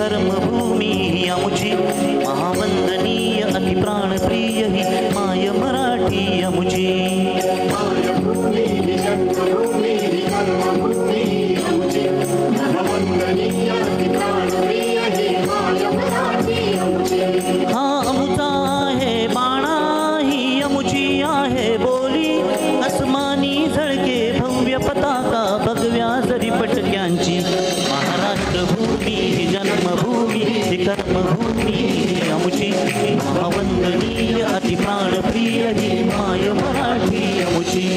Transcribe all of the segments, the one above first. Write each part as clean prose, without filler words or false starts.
कर्मभूमी अमुची महावंदनीय अति प्राणप्रिय ही माय मराठी अमुची मायभूमी जन्मभूमी कर्मभूमी अमुची महावंदनीय अति प्राणप्रिय ही माय मराठी अमुची हा अमुचा आहे बाणा ही अमुची आहे बोली अस्मानी झळके भव्य पताका भगव्या जरी पटक्यांची महाराष्ट्र भूमी ही जन्मभूमी ही कर्मभूमी अमुची महावंदनीय अति प्राणप्रिय ही माय मराठी अमुची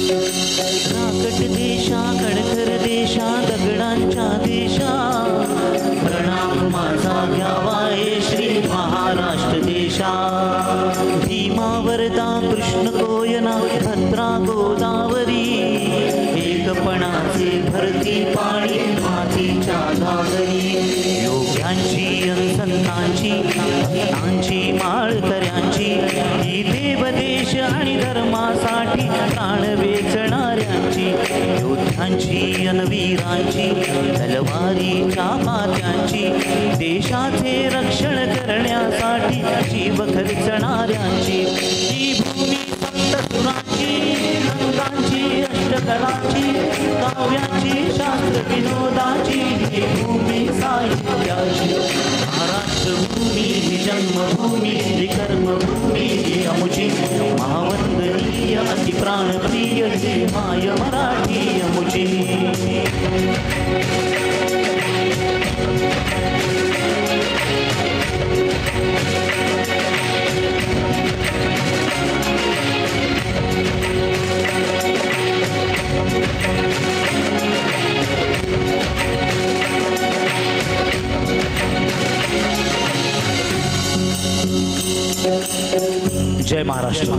राकट देशा कणखर देशा दगडांच्या देशा प्रणाम माझा घ्यावा हे श्री महाराष्ट्र देशा भीमावरदा कृष्ण कोयना भद्रा गोदावरी एकपणाचे भरती पाणी मातीच्या घागरी योग्यांची संतांची भक्तांची माळकऱ्यांची ही देवदेश आणि धर्मासाठी प्राण वेचणाऱ्यांची योद्ध्यांची अनवीरांची तलवारीच्या मात्यांची देशाचे रक्षण करण्यासाठी जीव खर्चणाऱ्यांची ही भूमी सप्तसुरांची रंगांची अष्टकलांची काव्याची शास्त्र विनोदाची ही भूमी साहित्याची महाराष्ट्र भूमी ही जन्मभूमी ही कर्मभूमी ही अमुची महावंदनीय अति प्राणप्रिय ही माय मराठी अमुची जय महाराष्ट्र।